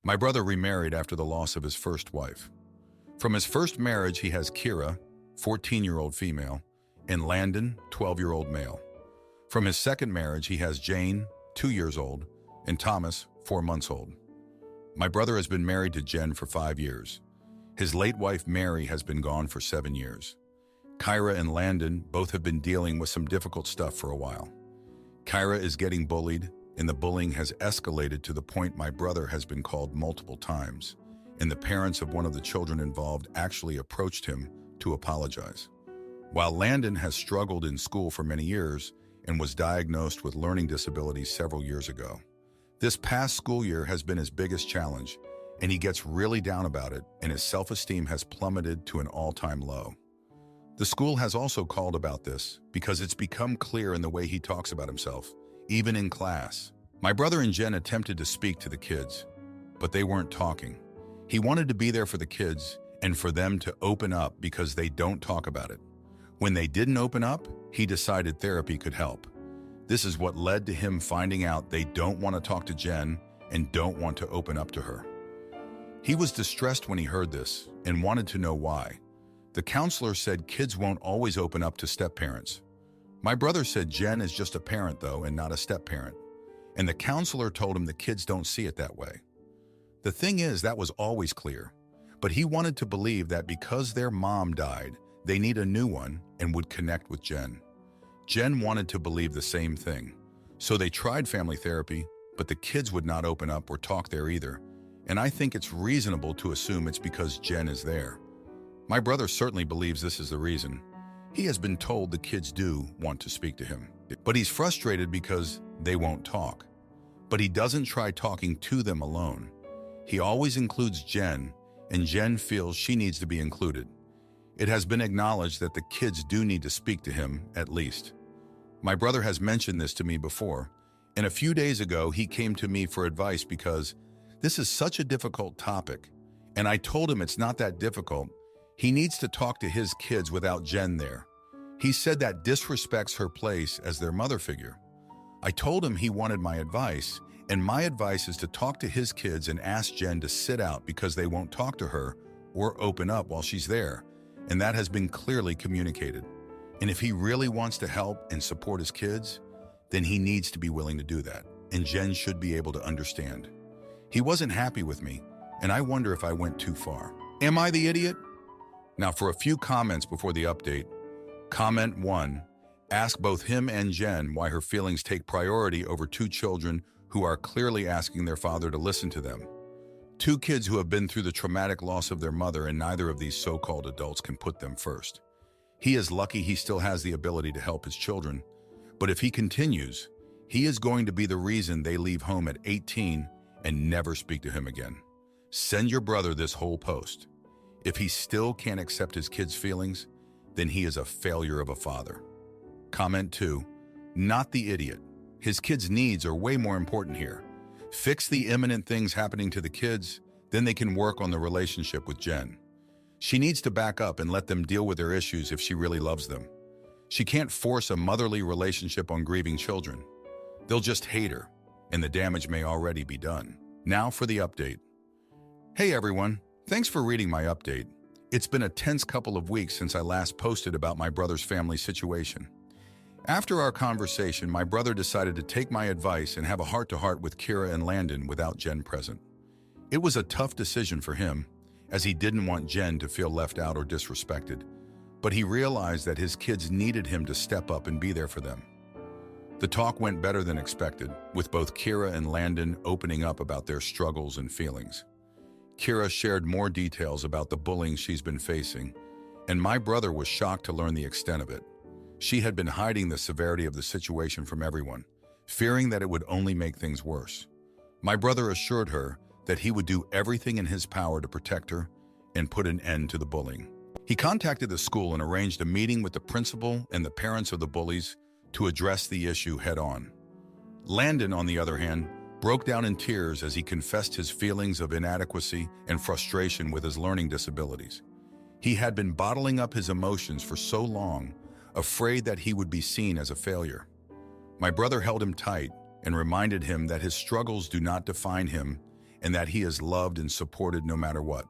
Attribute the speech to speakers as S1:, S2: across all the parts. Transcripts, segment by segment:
S1: My brother remarried after the loss of his first wife. From his first marriage, he has Kira, 14-year-old female, and Landon, 12-year-old male. From his second marriage, he has Jane, 2 years old, and Thomas, 4 months old. My brother has been married to Jen for 5 years. His late wife, Mary, has been gone for 7 years. Kyra and Landon both have been dealing with some difficult stuff for a while. Kyra is getting bullied, and the bullying has escalated to the point my brother has been called multiple times, and the parents of one of the children involved actually approached him to apologize. While Landon has struggled in school for many years and was diagnosed with learning disabilities several years ago, this past school year has been his biggest challenge, and he gets really down about it, and his self-esteem has plummeted to an all-time low. The school has also called about this because it's become clear in the way he talks about himself, even in class. My brother and Jen attempted to speak to the kids, but they weren't talking. He wanted to be there for the kids and for them to open up because they don't talk about it. When they didn't open up, he decided therapy could help. This is what led to him finding out they don't want to talk to Jen and don't want to open up to her. He was distressed when he heard this and wanted to know why. The counselor said kids won't always open up to step-parents. My brother said Jen is just a parent, though, and not a step-parent. And the counselor told him the kids don't see it that way. The thing is, that was always clear. But he wanted to believe that because their mom died, they need a new one and would connect with Jen. Jen wanted to believe the same thing. So they tried family therapy, but the kids would not open up or talk there either. And I think it's reasonable to assume it's because Jen is there. My brother certainly believes this is the reason. He has been told the kids do want to speak to him, but he's frustrated because they won't talk. But he doesn't try talking to them alone. He always includes Jen, and Jen feels she needs to be included. It has been acknowledged that the kids do need to speak to him, at least. My brother has mentioned this to me before, and a few days ago he came to me for advice because this is such a difficult topic, and I told him it's not that difficult. He needs to talk to his kids without Jen there. He said that disrespects her place as their mother figure. I told him he wanted my advice, and my advice is to talk to his kids and ask Jen to sit out because they won't talk to her or open up while she's there, and that has been clearly communicated. And if he really wants to help and support his kids, then he needs to be willing to do that, and Jen should be able to understand. He wasn't happy with me, and I wonder if I went too far. Am I the idiot? Now for a few comments before the update. Comment 1. Ask both him and Jen why her feelings take priority over 2 children who are clearly asking their father to listen to them. 2 kids who have been through the traumatic loss of their mother, and neither of these so-called adults can put them first. He is lucky he still has the ability to help his children, but if he continues, he is going to be the reason they leave home at 18 and never speak to him again. Send your brother this whole post. If he still can't accept his kids' feelings, then he is a failure of a father. Comment 2. Not the idiot. His kids' needs are way more important here. Fix the imminent things happening to the kids, then they can work on the relationship with Jen. She needs to back up and let them deal with their issues if she really loves them. She can't force a motherly relationship on grieving children. They'll just hate her, and the damage may already be done. Now for the update. Hey everyone, thanks for reading my update. It's been a tense couple of weeks since I last posted about my brother's family situation. After our conversation, my brother decided to take my advice and have a heart-to-heart with Kira and Landon without Jen present. It was a tough decision for him, as he didn't want Jen to feel left out or disrespected, but he realized that his kids needed him to step up and be there for them. The talk went better than expected, with both Kira and Landon opening up about their struggles and feelings. Kira shared more details about the bullying she's been facing, and my brother was shocked to learn the extent of it. She had been hiding the severity of the situation from everyone, fearing that it would only make things worse. My brother assured her that he would do everything in his power to protect her and put an end to the bullying. He contacted the school and arranged a meeting with the principal and the parents of the bullies to address the issue head-on. Landon, on the other hand, broke down in tears as he confessed his feelings of inadequacy and frustration with his learning disabilities. He had been bottling up his emotions for so long, afraid that he would be seen as a failure. My brother held him tight and reminded him that his struggles do not define him and that he is loved and supported no matter what.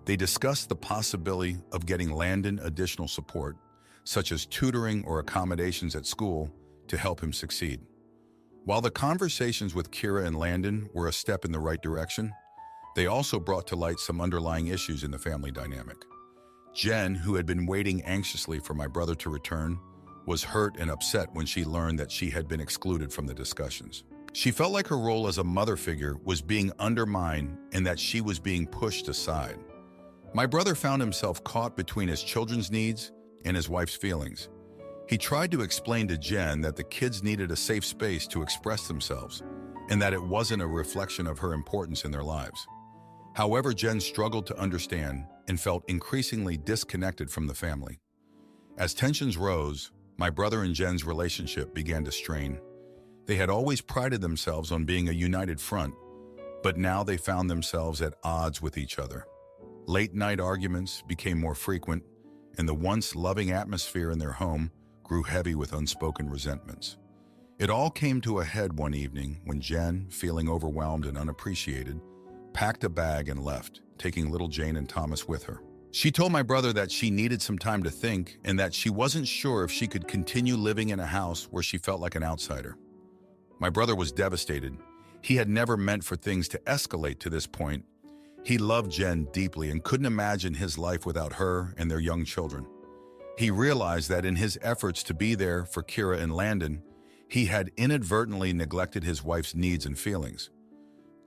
S1: They discussed the possibility of getting Landon additional support, such as tutoring or accommodations at school, to help him succeed. While the conversations with Kira and Landon were a step in the right direction, they also brought to light some underlying issues in the family dynamic. Jen, who had been waiting anxiously for my brother to return, was hurt and upset when she learned that she had been excluded from the discussions. She felt like her role as a mother figure was being undermined and that she was being pushed aside. My brother found himself caught between his children's needs and his wife's feelings. He tried to explain to Jen that the kids needed a safe space to express themselves and that it wasn't a reflection of her importance in their lives. However, Jen struggled to understand and felt increasingly disconnected from the family. As tensions rose, my brother and Jen's relationship began to strain. They had always prided themselves on being a united front, but now they found themselves at odds with each other. Late-night arguments became more frequent, and the once loving atmosphere in their home grew heavy with unspoken resentments. It all came to a head one evening when Jen, feeling overwhelmed and unappreciated, packed a bag and left, taking little Jane and Thomas with her. She told my brother that she needed some time to think and that she wasn't sure if she could continue living in a house where she felt like an outsider. My brother was devastated. He had never meant for things to escalate to this point. He loved Jen deeply and couldn't imagine his life without her and their young children. He realized that in his efforts to be there for Kira and Landon, he had inadvertently neglected his wife's needs and feelings.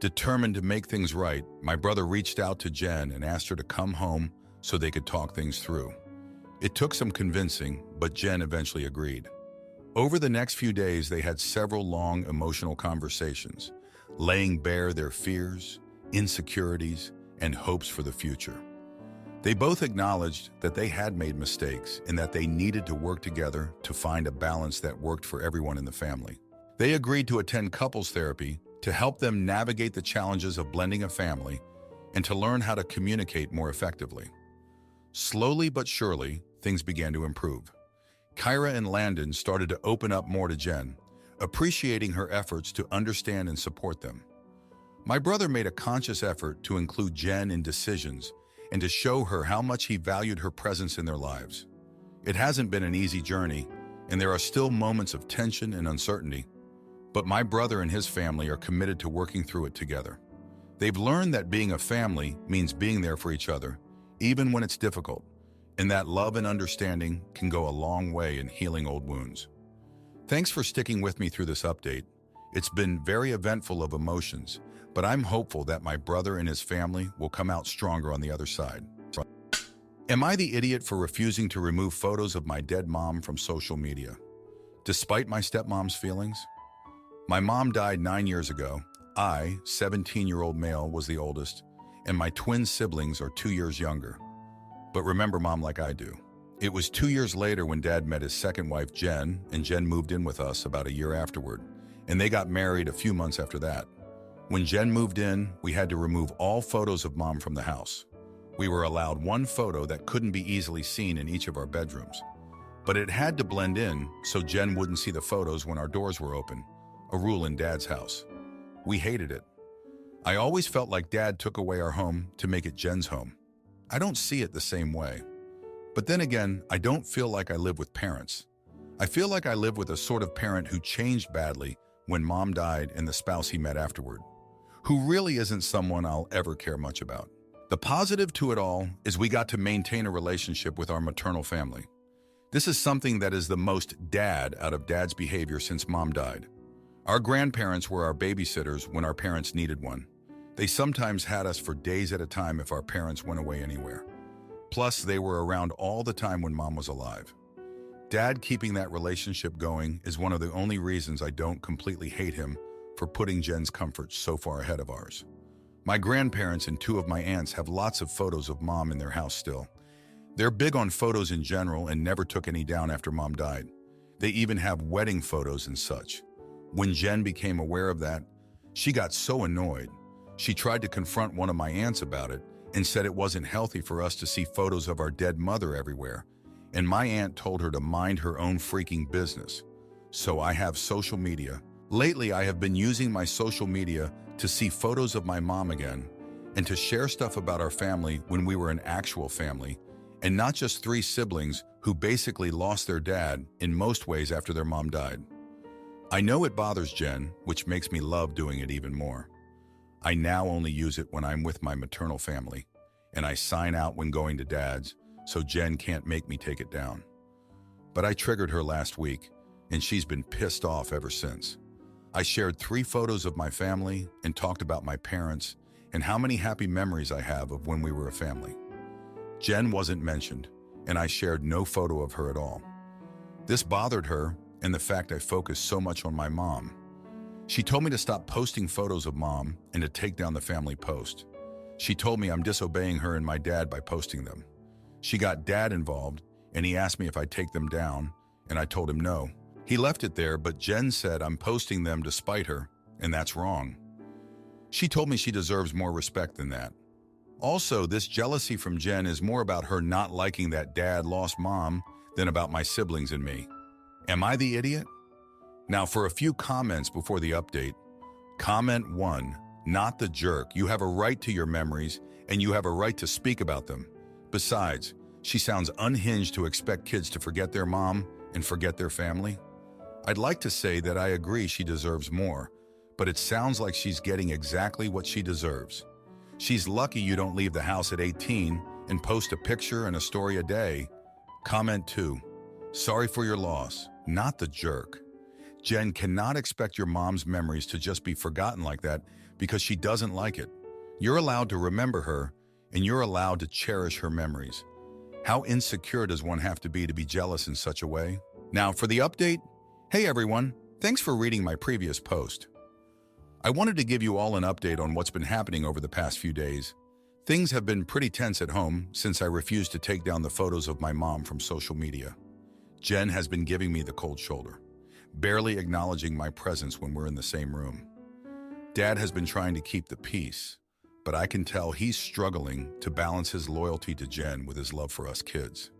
S1: Determined to make things right, my brother reached out to Jen and asked her to come home so they could talk things through. It took some convincing, but Jen eventually agreed. Over the next few days, they had several long, emotional conversations, laying bare their fears, insecurities, and hopes for the future. They both acknowledged that they had made mistakes and that they needed to work together to find a balance that worked for everyone in the family. They agreed to attend couples therapy to help them navigate the challenges of blending a family and to learn how to communicate more effectively. Slowly but surely, things began to improve. Kyra and Landon started to open up more to Jen, appreciating her efforts to understand and support them. My brother made a conscious effort to include Jen in decisions and to show her how much he valued her presence in their lives. It hasn't been an easy journey, and there are still moments of tension and uncertainty, but my brother and his family are committed to working through it together. They've learned that being a family means being there for each other, even when it's difficult, and that love and understanding can go a long way in healing old wounds. Thanks for sticking with me through this update. It's been very eventful of emotions, but I'm hopeful that my brother and his family will come out stronger on the other side. Am I the idiot for refusing to remove photos of my dead mom from social media? Despite my stepmom's feelings? My mom died 9 years ago. I, 17-year-old male, was the oldest, and my twin siblings are 2 years younger. But remember Mom like I do. It was 2 years later when Dad met his second wife, Jen, and Jen moved in with us about a year afterward, and they got married a few months after that. When Jen moved in, we had to remove all photos of Mom from the house. We were allowed one photo that couldn't be easily seen in each of our bedrooms. But it had to blend in so Jen wouldn't see the photos when our doors were open, a rule in Dad's house. We hated it. I always felt like Dad took away our home to make it Jen's home. I don't see it the same way. But then again, I don't feel like I live with parents. I feel like I live with a sort of parent who changed badly when Mom died and the spouse he met afterward, who really isn't someone I'll ever care much about. The positive to it all is we got to maintain a relationship with our maternal family. This is something that is the most Dad out of Dad's behavior since Mom died. Our grandparents were our babysitters when our parents needed one. They sometimes had us for days at a time if our parents went away anywhere. Plus, they were around all the time when Mom was alive. Dad keeping that relationship going is one of the only reasons I don't completely hate him for putting Jen's comfort so far ahead of ours. My grandparents and 2 of my aunts have lots of photos of Mom in their house still. They're big on photos in general and never took any down after Mom died. They even have wedding photos and such. When Jen became aware of that, she got so annoyed. She tried to confront one of my aunts about it and said it wasn't healthy for us to see photos of our dead mother everywhere, and my aunt told her to mind her own freaking business. So I have social media. Lately, I have been using my social media to see photos of my mom again, and to share stuff about our family when we were an actual family, and not just three siblings who basically lost their dad in most ways after their mom died. I know it bothers Jen, which makes me love doing it even more. I now only use it when I'm with my maternal family, and I sign out when going to Dad's, so Jen can't make me take it down. But I triggered her last week, and she's been pissed off ever since. I shared 3 photos of my family and talked about my parents and how many happy memories I have of when we were a family. Jen wasn't mentioned, and I shared no photo of her at all. This bothered her, and the fact I focused so much on my mom. She told me to stop posting photos of mom and to take down the family post. She told me I'm disobeying her and my dad by posting them. She got Dad involved, and he asked me if I'd take them down, and I told him no. He left it there, but Jen said I'm posting them to spite her, and that's wrong. She told me she deserves more respect than that. Also, this jealousy from Jen is more about her not liking that Dad lost mom than about my siblings and me. Am I the idiot? Now, for a few comments before the update. Comment 1, not the jerk. You have a right to your memories, and you have a right to speak about them. Besides, she sounds unhinged to expect kids to forget their mom and forget their family. I'd like to say that I agree she deserves more, but it sounds like she's getting exactly what she deserves. She's lucky you don't leave the house at 18 and post a picture and a story a day. Comment 2, sorry for your loss, not the jerk. Jen cannot expect your mom's memories to just be forgotten like that because she doesn't like it. You're allowed to remember her, and you're allowed to cherish her memories. How insecure does one have to be jealous in such a way? Now for the update. Hey everyone, thanks for reading my previous post. I wanted to give you all an update on what's been happening over the past few days. Things have been pretty tense at home since I refused to take down the photos of my mom from social media. Jen has been giving me the cold shoulder, barely acknowledging my presence when we're in the same room. Dad has been trying to keep the peace, but I can tell he's struggling to balance his loyalty to Jen with his love for us kids.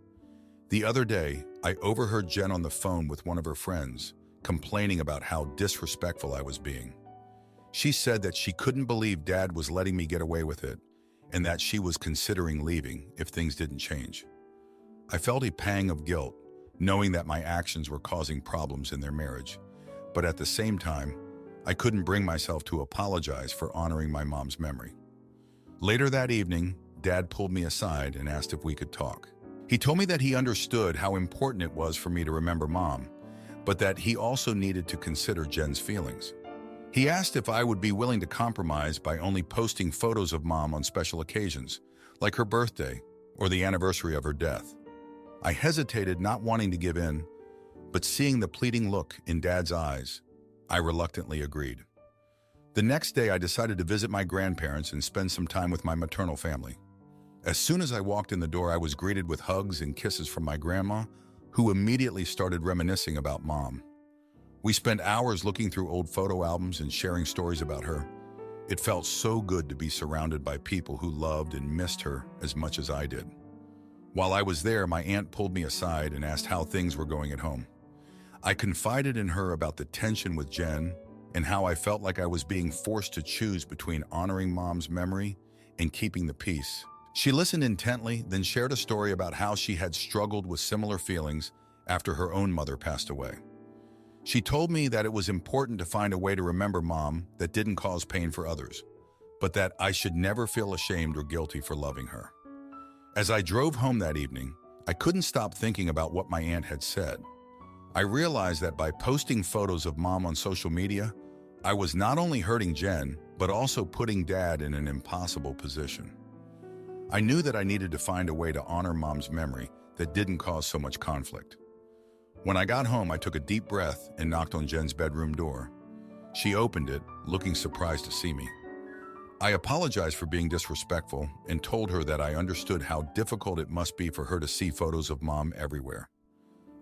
S1: The other day, I overheard Jen on the phone with one of her friends, complaining about how disrespectful I was being. She said that she couldn't believe Dad was letting me get away with it, and that she was considering leaving if things didn't change. I felt a pang of guilt, knowing that my actions were causing problems in their marriage, but at the same time, I couldn't bring myself to apologize for honoring my mom's memory. Later that evening, Dad pulled me aside and asked if we could talk. He told me that he understood how important it was for me to remember Mom, but that he also needed to consider Jen's feelings. He asked if I would be willing to compromise by only posting photos of Mom on special occasions, like her birthday or the anniversary of her death. I hesitated, not wanting to give in, but seeing the pleading look in Dad's eyes, I reluctantly agreed. The next day, I decided to visit my grandparents and spend some time with my maternal family. As soon as I walked in the door, I was greeted with hugs and kisses from my grandma, who immediately started reminiscing about Mom. We spent hours looking through old photo albums and sharing stories about her. It felt so good to be surrounded by people who loved and missed her as much as I did. While I was there, my aunt pulled me aside and asked how things were going at home. I confided in her about the tension with Jen and how I felt like I was being forced to choose between honoring Mom's memory and keeping the peace. She listened intently, then shared a story about how she had struggled with similar feelings after her own mother passed away. She told me that it was important to find a way to remember Mom that didn't cause pain for others, but that I should never feel ashamed or guilty for loving her. As I drove home that evening, I couldn't stop thinking about what my aunt had said. I realized that by posting photos of Mom on social media, I was not only hurting Jen, but also putting Dad in an impossible position. I knew that I needed to find a way to honor Mom's memory that didn't cause so much conflict. When I got home, I took a deep breath and knocked on Jen's bedroom door. She opened it, looking surprised to see me. I apologized for being disrespectful and told her that I understood how difficult it must be for her to see photos of Mom everywhere.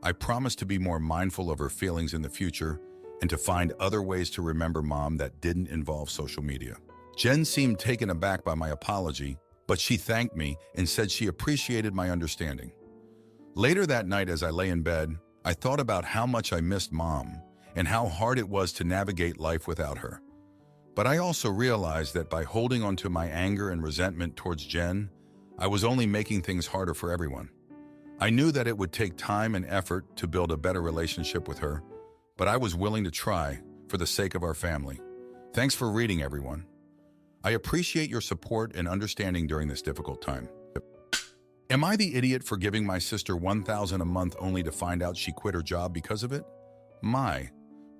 S1: I promised to be more mindful of her feelings in the future and to find other ways to remember Mom that didn't involve social media. Jen seemed taken aback by my apology, but she thanked me and said she appreciated my understanding. Later that night, as I lay in bed, I thought about how much I missed Mom and how hard it was to navigate life without her. But I also realized that by holding onto my anger and resentment towards Jen, I was only making things harder for everyone. I knew that it would take time and effort to build a better relationship with her, but I was willing to try for the sake of our family. Thanks for reading, everyone. I appreciate your support and understanding during this difficult time. Am I the idiot for giving my sister $1,000 a month only to find out she quit her job because of it? My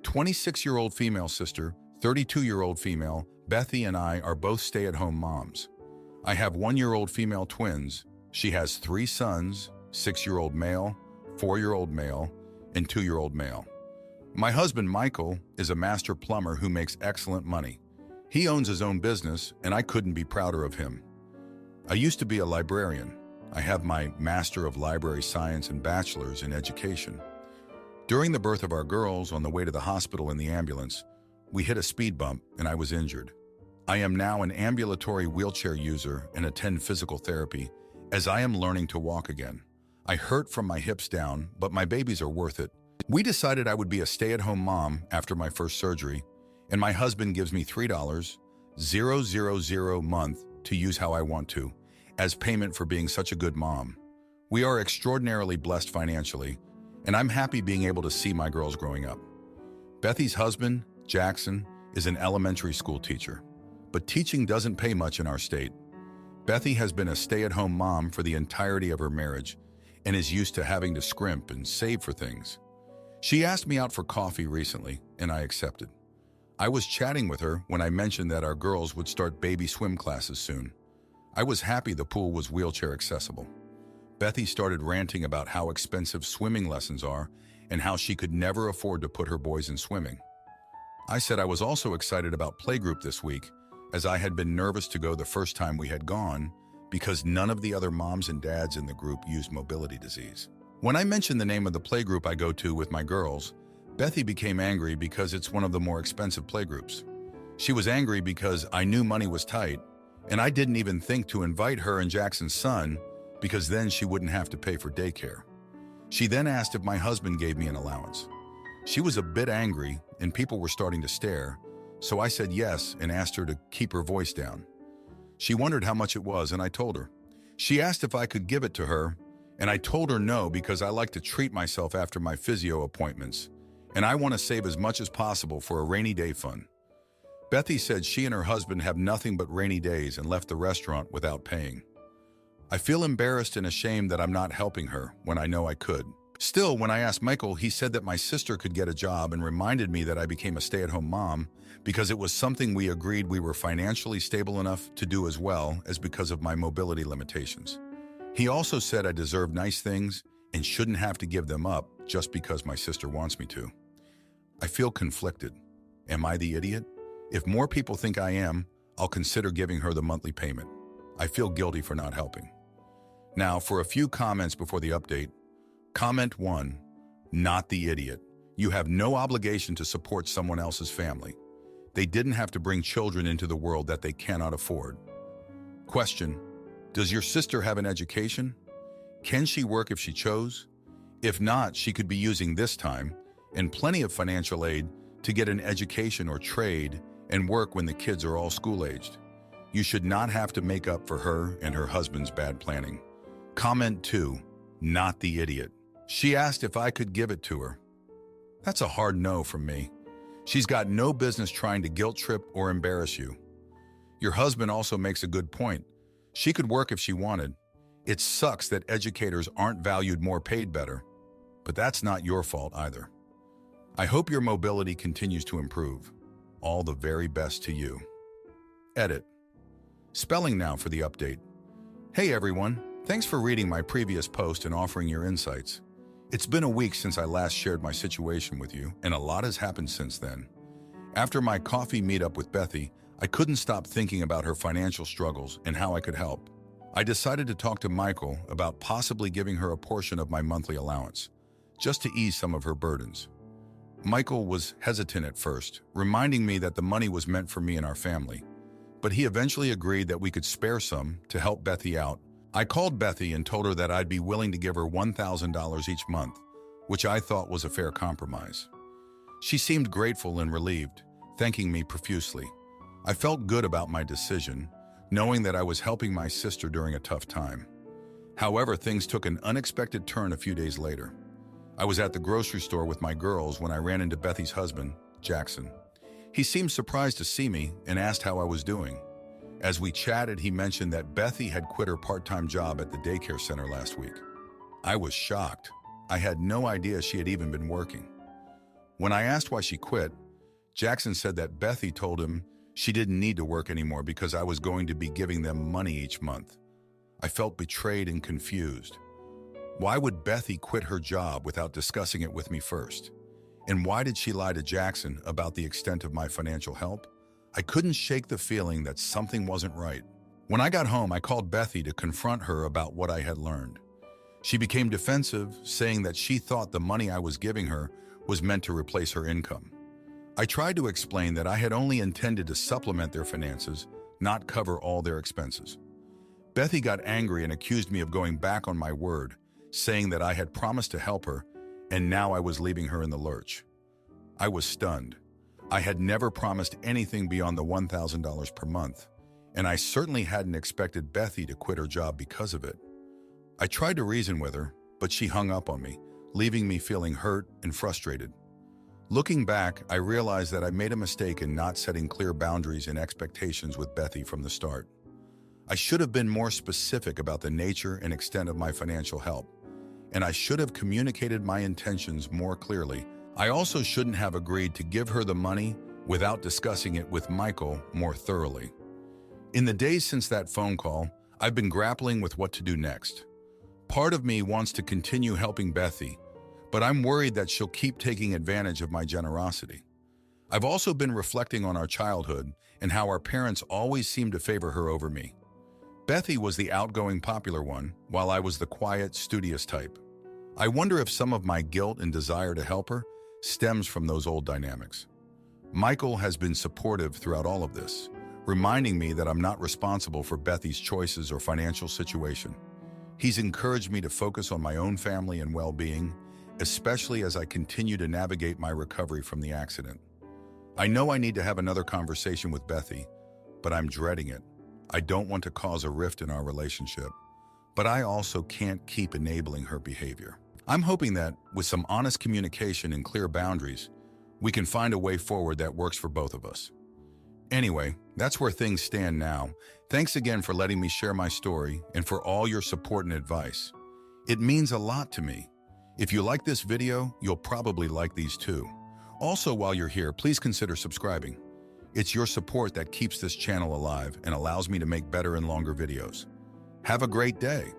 S1: 26-year-old female sister, 32-year-old female, Bethy, and I are both stay-at-home moms. I have 1-year-old female twins. She has 3 sons, 6-year-old male, 4-year-old male, and 2-year-old male. My husband, Michael, is a master plumber who makes excellent money. He owns his own business, and I couldn't be prouder of him. I used to be a librarian. I have my Master of Library Science and Bachelor's in Education. During the birth of our girls, on the way to the hospital in the ambulance, we hit a speed bump and I was injured. I am now an ambulatory wheelchair user and attend physical therapy as I am learning to walk again. I hurt from my hips down, but my babies are worth it. We decided I would be a stay-at-home mom after my first surgery, and my husband gives me $3,000 a month to use how I want to, as payment for being such a good mom. We are extraordinarily blessed financially, and I'm happy being able to see my girls growing up. Bethy's husband, Jackson, is an elementary school teacher, but teaching doesn't pay much in our state. Bethy has been a stay-at-home mom for the entirety of her marriage and is used to having to scrimp and save for things. She asked me out for coffee recently, and I accepted. I was chatting with her when I mentioned that our girls would start baby swim classes soon. I was happy the pool was wheelchair accessible. Bethy started ranting about how expensive swimming lessons are and how she could never afford to put her boys in swimming. I said I was also excited about playgroup this week, as I had been nervous to go the first time we had gone because none of the other moms and dads in the group used mobility disease. When I mentioned the name of the playgroup I go to with my girls, Bethy became angry because it's one of the more expensive playgroups. She was angry because I knew money was tight, and I didn't even think to invite her and Jackson's son because then she wouldn't have to pay for daycare. She then asked if my husband gave me an allowance. She was a bit angry, and people were starting to stare, so I said yes and asked her to keep her voice down. She wondered how much it was, and I told her. She asked if I could give it to her, and I told her no because I like to treat myself after my physio appointments, and I want to save as much as possible for a rainy day fund. Bethy said she and her husband have nothing but rainy days and left the restaurant without paying. I feel embarrassed and ashamed that I'm not helping her when I know I could. Still, when I asked Michael, he said that my sister could get a job and reminded me that I became a stay-at-home mom because it was something we agreed we were financially stable enough to do as well as because of my mobility limitations. He also said I deserve nice things and shouldn't have to give them up just because my sister wants me to. I feel conflicted. Am I the idiot? If more people think I am, I'll consider giving her the monthly payment. I feel guilty for not helping. Now, for a few comments before the update. Comment 1. Not the idiot. You have no obligation to support someone else's family. They didn't have to bring children into the world that they cannot afford. Question. Does your sister have an education? Can she work if she chose? If not, she could be using this time and plenty of financial aid to get an education or trade and work when the kids are all school-aged. You should not have to make up for her and her husband's bad planning. Comment 2. Not the idiot. She asked if I could give it to her. That's a hard no from me. She's got no business trying to guilt trip or embarrass you. Your husband also makes a good point. She could work if she wanted. It sucks that educators aren't valued more, paid better. But that's not your fault either. I hope your mobility continues to improve. All the very best to you. Edit. Spelling now for the update. Hey everyone, thanks for reading my previous post and offering your insights. It's been a week since I last shared my situation with you, and a lot has happened since then. After my coffee meetup with Bethy, I couldn't stop thinking about her financial struggles and how I could help. I decided to talk to Michael about possibly giving her a portion of my monthly allowance, just to ease some of her burdens. Michael was hesitant at first, reminding me that the money was meant for me and our family, but he eventually agreed that we could spare some to help Bethy out. I called Bethy and told her that I'd be willing to give her $1,000 each month, which I thought was a fair compromise. She seemed grateful and relieved, thanking me profusely. I felt good about my decision, knowing that I was helping my sister during a tough time. However, things took an unexpected turn a few days later. I was at the grocery store with my girls when I ran into Bethy's husband, Jackson. He seemed surprised to see me and asked how I was doing. As we chatted, he mentioned that Bethy had quit her part-time job at the daycare center last week. I was shocked. I had no idea she had even been working. When I asked why she quit, Jackson said that Bethy told him she didn't need to work anymore because I was going to be giving them money each month. I felt betrayed and confused. Why would Bethy quit her job without discussing it with me first? And why did she lie to Jackson about the extent of my financial help? I couldn't shake the feeling that something wasn't right. When I got home, I called Bethy to confront her about what I had learned. She became defensive, saying that she thought the money I was giving her was meant to replace her income. I tried to explain that I had only intended to supplement their finances, not cover all their expenses. Bethy got angry and accused me of going back on my word, saying that I had promised to help her, and now I was leaving her in the lurch. I was stunned. I had never promised anything beyond the $1,000 per month, and I certainly hadn't expected Bethy to quit her job because of it. I tried to reason with her, but she hung up on me, leaving me feeling hurt and frustrated. Looking back, I realized that I made a mistake in not setting clear boundaries and expectations with Bethy from the start. I should have been more specific about the nature and extent of my financial help, and I should have communicated my intentions more clearly. I also shouldn't have agreed to give her the money without discussing it with Michael more thoroughly. In the days since that phone call, I've been grappling with what to do next. Part of me wants to continue helping Bethy, but I'm worried that she'll keep taking advantage of my generosity. I've also been reflecting on our childhood and how our parents always seemed to favor her over me. Bethy was the outgoing, popular one, while I was the quiet, studious type. I wonder if some of my guilt and desire to help her stems from those old dynamics. Michael has been supportive throughout all of this, reminding me that I'm not responsible for Bethy's choices or financial situation. He's encouraged me to focus on my own family and well-being, especially as I continue to navigate my recovery from the accident. I know I need to have another conversation with Bethy, but I'm dreading it. I don't want to cause a rift in our relationship, but I also can't keep enabling her behavior. I'm hoping that, with some honest communication and clear boundaries, we can find a way forward that works for both of us. Anyway, that's where things stand now. Thanks again for letting me share my story and for all your support and advice. It means a lot to me. If you like this video, you'll probably like these too. Also, while you're here, please consider subscribing. It's your support that keeps this channel alive and allows me to make better and longer videos. Have a great day.